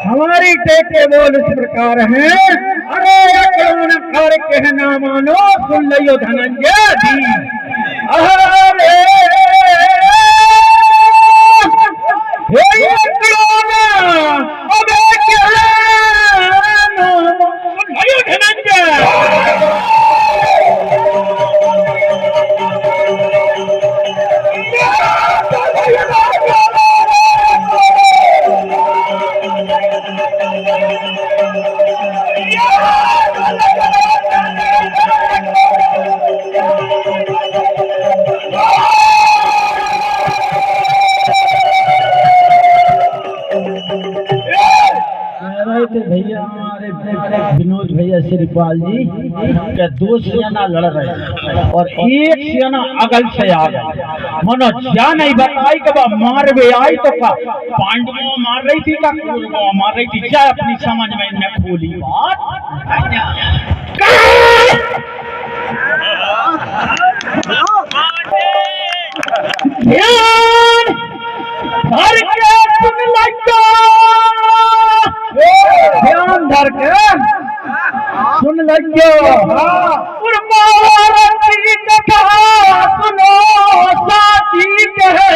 हमारी टेके बोल इस प्रकार है। अरे कौन कर कहना मानो सुन लियो धनंजय जी। अरे अबे कहना सुन लियो धनंजय। भैया हमारे विनोद भैया श्रीपाल जी के दो सेना लड़ रहे हैं और एक सेना अगल से आ गई। मनो क्या नहीं बताई कि मार वे आई तो का पांडवों मार रही थी का कौरवों मार रही थी। क्या अपनी समझ में न खोली बात। ध्यान धर के सुन लियो की कथा सुनो साची कहे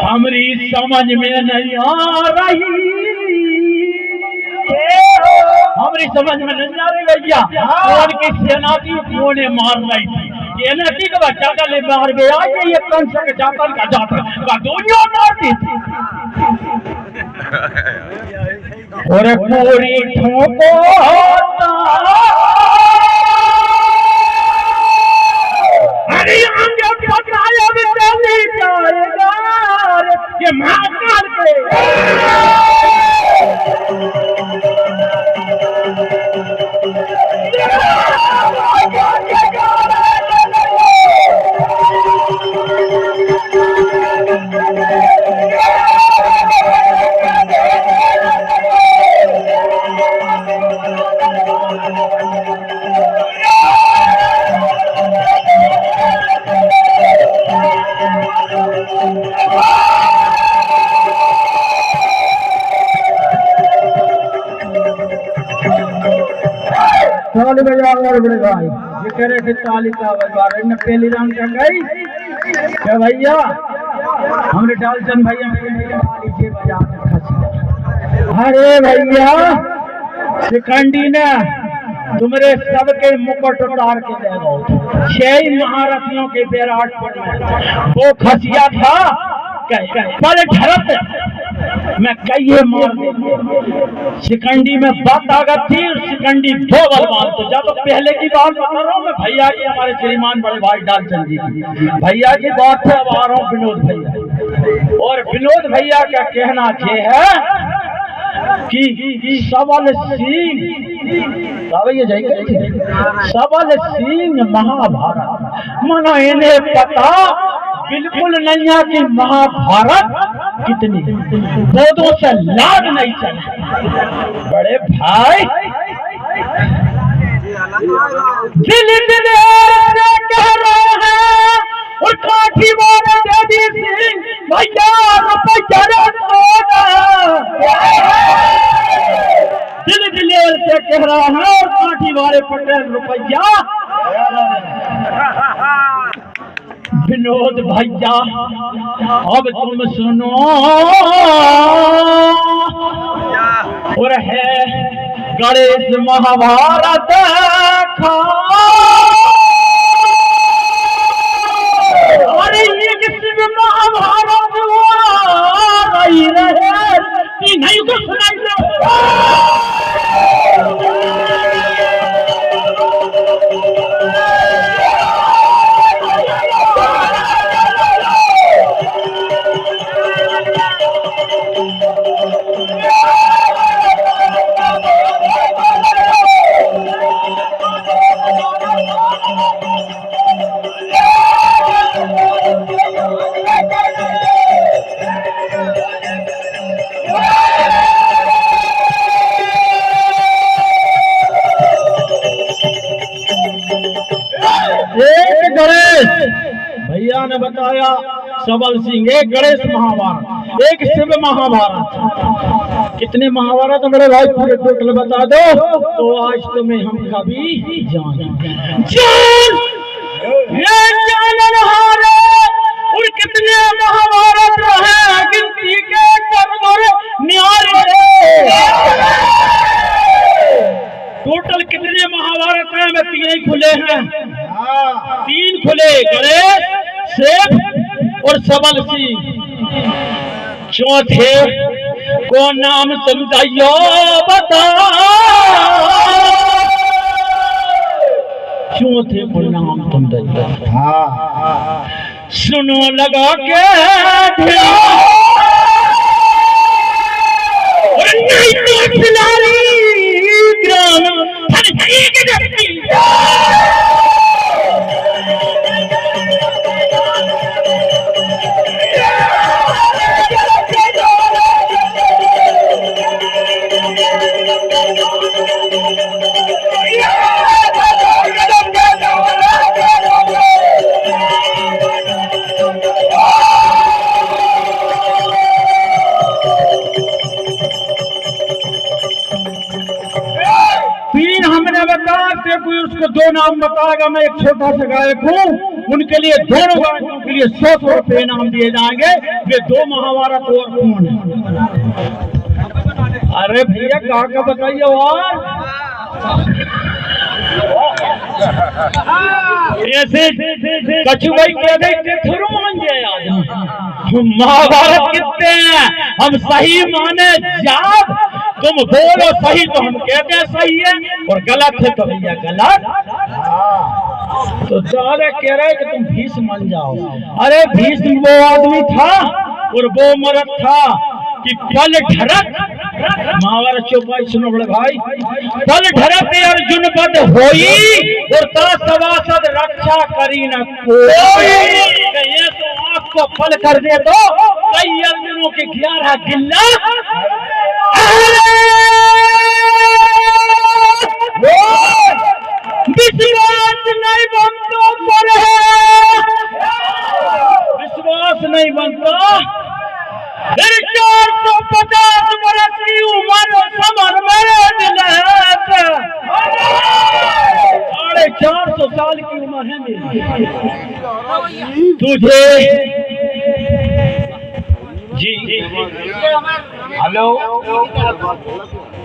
हमारी समझ में नहीं आ रही। हमारी समझ में नहीं आ रही भैया। कौन की सेना की कोने मार रही थी। ये नदी का बच्चा का ले मार गया ये कंस का जाकर का जाकर का दुनिया मारती थी। और पूरी ठोको अरे हम जब पकड़ाया भी चली जाएगा ये महाकाल के ताली बजाओ और बड़े भाई ये कह रहे थे ताली का बजा रहे पहली राम क्या गई क्या भैया हमने डालचंद भैया लीजिए बजा अरे भैया शिखंडी ने तुम्हारे सबके मुकुट उतार के ले गए। 6 महारथियों के विराट में वो खसिया था पहले झरत मैं कई मार शिकंडी में बात आ गई थी। शिकंडी 2 बलवान तो जब पहले की बात बता रहा हूँ मैं भैया की हमारे श्रीमान बड़े भाई डालचंद जी की भैया की बात से अब आ रहा हूँ विनोद भैया। और विनोद भैया का कहना ये है कि सबल सिंह सबल सिंह महाभारत मनो इन्हें पता बिल्कुल नहीं है कि महाभारत कितनी गोदों से लाग नहीं चला। बड़े भाई दिल दिल कह रहे हैं और काठी वाले देवी सिंह भैया दिल दिलेर से कह रहा है और काठी वाले पटेल रुपया। विनोद भैया अब तुम सुनो और है गणेश महाभारत अरे एक शिव महाभारत रही रहे नहीं तो सुनाई दो भैया ने बताया सबल सिंह, एक गणेश महाभारत, एक शिव महाभारत। कितने महाभारत मेरे भाई पूरे टोटल बता दो तो आज तुम्हें हम कभी जान हारे। और कितने महाभारत रहे गिनती के करवर न्यारे। टोटल कितने महाभारत हैं? में 3 खुले हैं, 3 खुले, गणेश, शिव और सबल सिंह। चौथे को नाम तुम दैयो बता, चौथे को नाम तुम दैयो। सुनो लगा के कोई उसको 2 नाम बताएगा। मैं एक छोटा सा गायक हूँ, उनके लिए दोनों गायकों के लिए 100 रुपए इनाम दिए जाएंगे। वे 2 महाभारत और कौन है? अरे भैया कहा का बताइए। और ऐसे कछु भाई कहते थोड़ा मान जाए आदमी। महाभारत कितने हैं? हम सही माने जाब, तुम बोलो सही तो हम कहते हैं सही है, और गलत है तो भैया गलत। तो सारे कह रहे कि तुम भीष्म मान जाओ। अरे भीष्म वो आदमी था और वो मर्द था कि पल ढरक, महाभारत चौपाई सुनो बड़े भाई, पल ढरक अर्जुन पद होई और ता सभासद रक्षा करी न कोई। ये तो आपको पल कर दे तो कई अर्जुनों के 11 गिल्ला। विश्वास नहीं बनता पर है, विश्वास नहीं बनता। फिर 450 वर्ष की उम्र समर मेरे दिल है, 450 साल की उम्र है मेरी। तुझे जी हेलो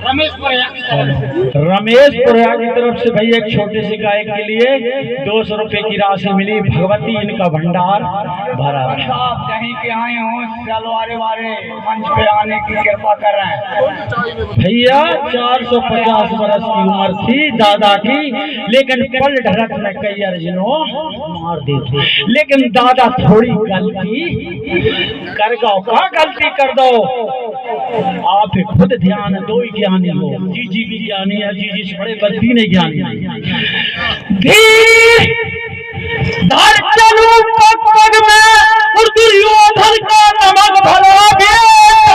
रमेश पुरया की तरफ से भैया एक छोटे से गायक के लिए 200 रुपए की राशि मिली। भगवती इनका भंडार भरा। कहीं के आए हो चलवारे वारे मंच पे आने की कृपा कर रहे हैं। भैया 450 वर्ष की उम्र थी दादा की, लेकिन पल ढरक में कई अर्जुनों मार दी थी। लेकिन दादा थोड़ी गलती कर गो। क्या गलती कर दो? आप खुद ध्यान दो, ज्ञानी हो। जी भी ज्ञानी है, जी से बड़े गलती नहीं ज्ञानी। धर चलूं पग पग में और दुर्योधन का नमक भरा बेटा।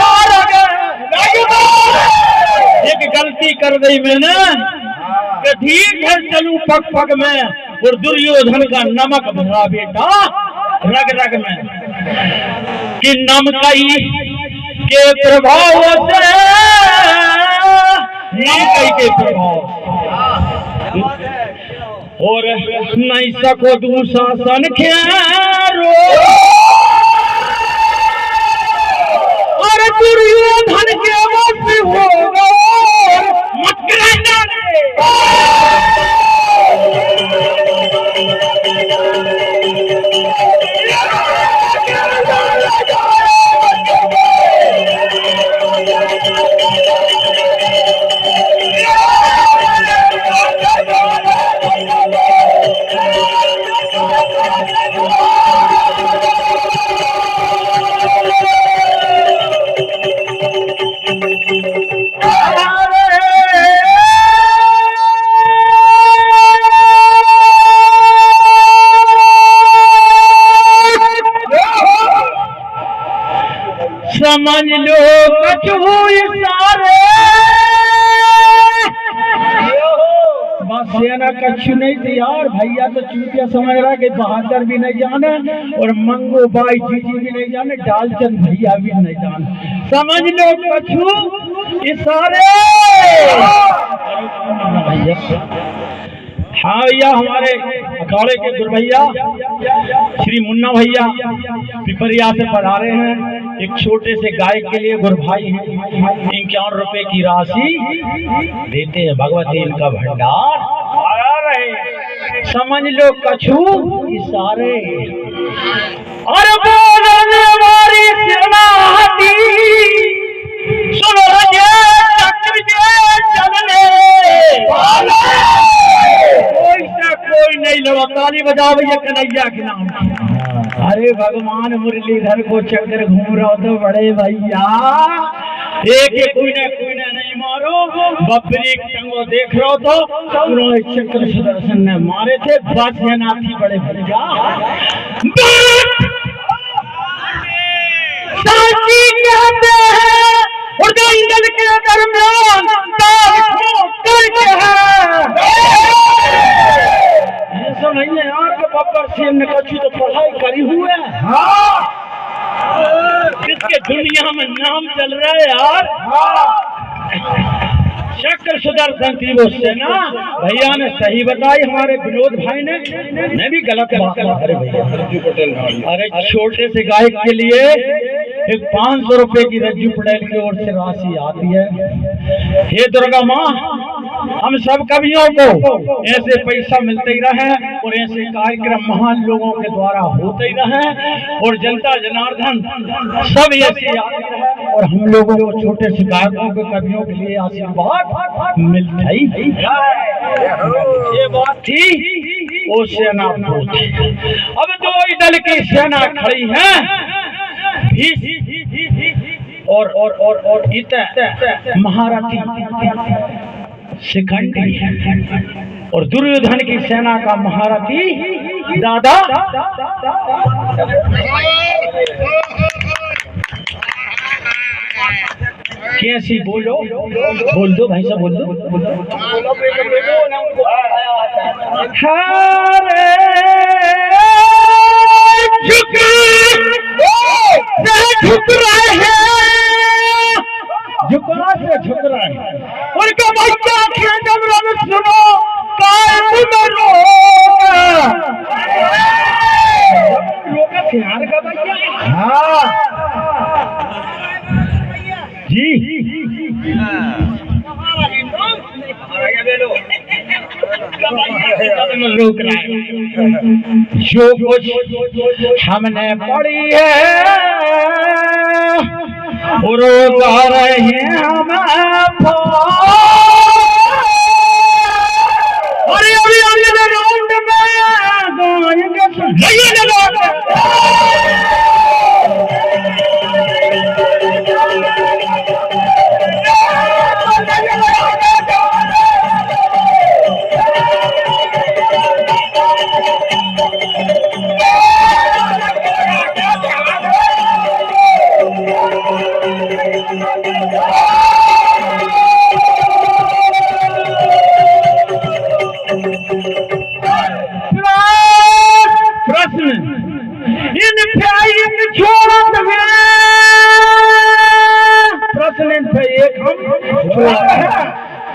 एक गलती कर दी मैंने, ठीक है चलूं पग पग में और दुर्योधन का नमक भरा बेटा रग रग में। कि नमकई के प्रभाव से, नमकई के प्रभाव और नहीं सको दुशासन खेरो और दुर्योधन के वश हो गए मत करना। समझ लो कछु इशारे, बस ये न लगा कछु नहीं थी यार, भैया तो चूतिया समझ रहा कि बहादुर भी नहीं जाने और मंगू बाई जीजी भी नहीं जाने, डालचंद भैया भी नहीं जाने, समझ लो कछु इशारे। हाँ भैया, हमारे अखाड़े के गुरु भैया श्री मुन्ना भैया पिपरिया से पधारे हैं। एक छोटे से गायक के लिए गुरु भाई 51 रुपए की राशि देते हैं, भगवती इनका भंडार आ रहे, समझ लो कछु इशारे। अरे बोलने वाली सेनापति सुनो जे चक्र जे चलने कोई नहीं लगा, ताली बजाओ भैया कन्हैया के नाम। अरे भगवान मुरलीधर को चक्कर घूम रहा तो बड़े भैया एक कोई ने नहीं मारो, बकरी टंगो देख रहा तो उन्होंने चक्र सुदर्शन ने मारे थे, बस ये नाथी बड़े भैया साची कहते हैं और जंगल के दरमियान करके है नहीं है यार के बब्बर सिंह ने कछु तो पढ़ाई करी हुए है। हाँ, किसके दुनिया में नाम चल रहा है यार। चक्र सुदर्शन थी वो सेना, भैया ने सही बताई, हमारे विनोद भाई ने भी गलत बात। अरे भैया, अरे छोटे से गायक के लिए एक 500 रुपए की रज्जू पटेल की ओर से राशि आती है। हे दुर्गा माँ, हम सब कवियों को ऐसे पैसा मिलते ही रहे और ऐसे कार्यक्रम महान लोगों के द्वारा होते ही रहे और जनता जनार्दन सब ऐसे आते रहे और हम लोगों को छोटे से गायकों के कवियों के लिए आशीर्वाद मिलता ही। ये बात थी वो सेना। अब दो दल की सेना खड़ी है, और इत महारथी शिखंडी और दुर्योधन की सेना का महारथी दादा। कैसी बोलो, बोल दो भाई साहब, बोल दो। झुक रहे हैं, झुकना से झुक रहे हैं, उनका बच्चा खेजम रन सुनो का बच्चा। हाँ जी, रोक रहा है जो कुछ हमने पढ़ी है रोका रहे हम। अरे अभी अगले राउंड में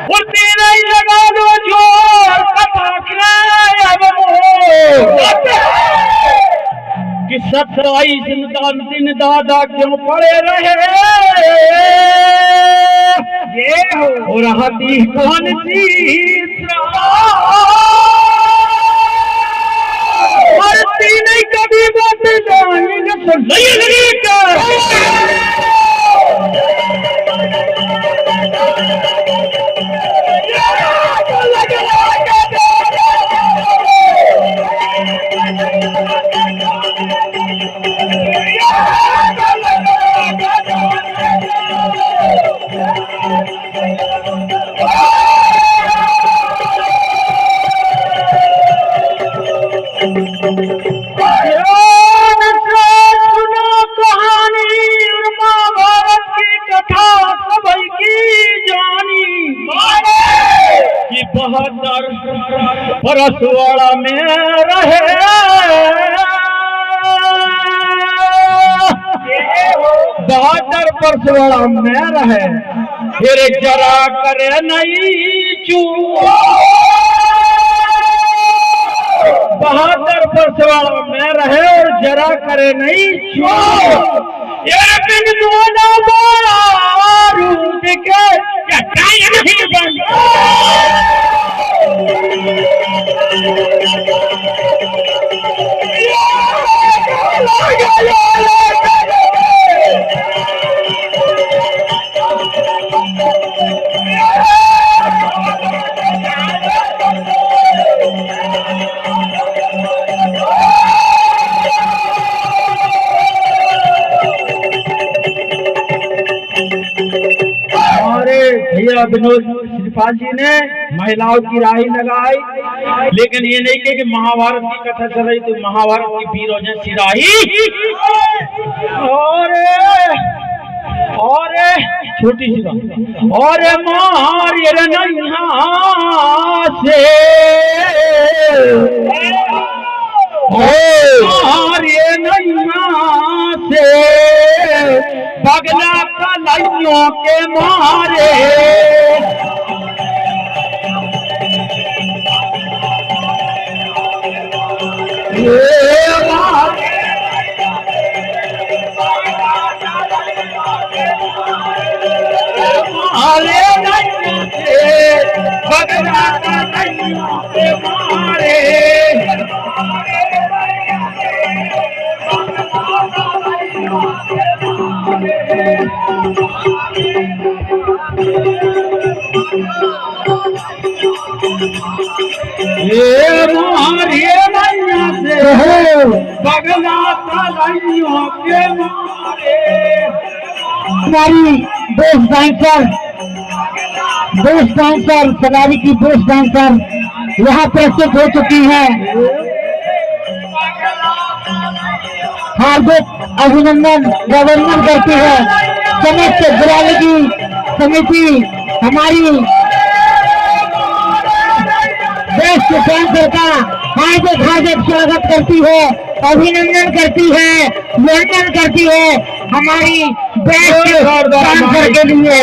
और तेरा ही लगा दो जोर कि 27 दिन दादा क्यों पड़े रहे ये हो रहती कौन सी नहीं कभी बात जाएंगे तो नहीं लगेगा। 72 परसवाड़ा में रहे, 72 परसवाड़ा में रहे, फिर जरा करे नहीं चूक, 72 परसवाड़ा में रहे और जरा करे नहीं चूक। एक दिन दोनों बारूद के चटाई नहीं बन, भैया विनोद श्रीपाल जी ने महिलाओं की राही लगाई, लेकिन ये नहीं कि महाभारत की कथा चल रही तो महाभारत की वीरों जैसी राही और छोटी सी और मारिए नैया से, मारिए नैया से पगला कलाइयों के मारे, मारे नैया से पगला कलाइयों के मारे, मारिए नैया से पगला कलाइयों के मारे। हमारी बेस्ट डांसर सवारी की बेस्ट डांसर यहाँ प्रस्तुत हो चुकी है। हार्दिक अभिनंदन प्रबंधन करती है समस्त जिलालगी समिति, हमारी बेस्ट डांसर का हार्दिक स्वागत करती है, अभिनंदन करती है, वंदन करती है हमारी बेस्ट डांसर के लिए।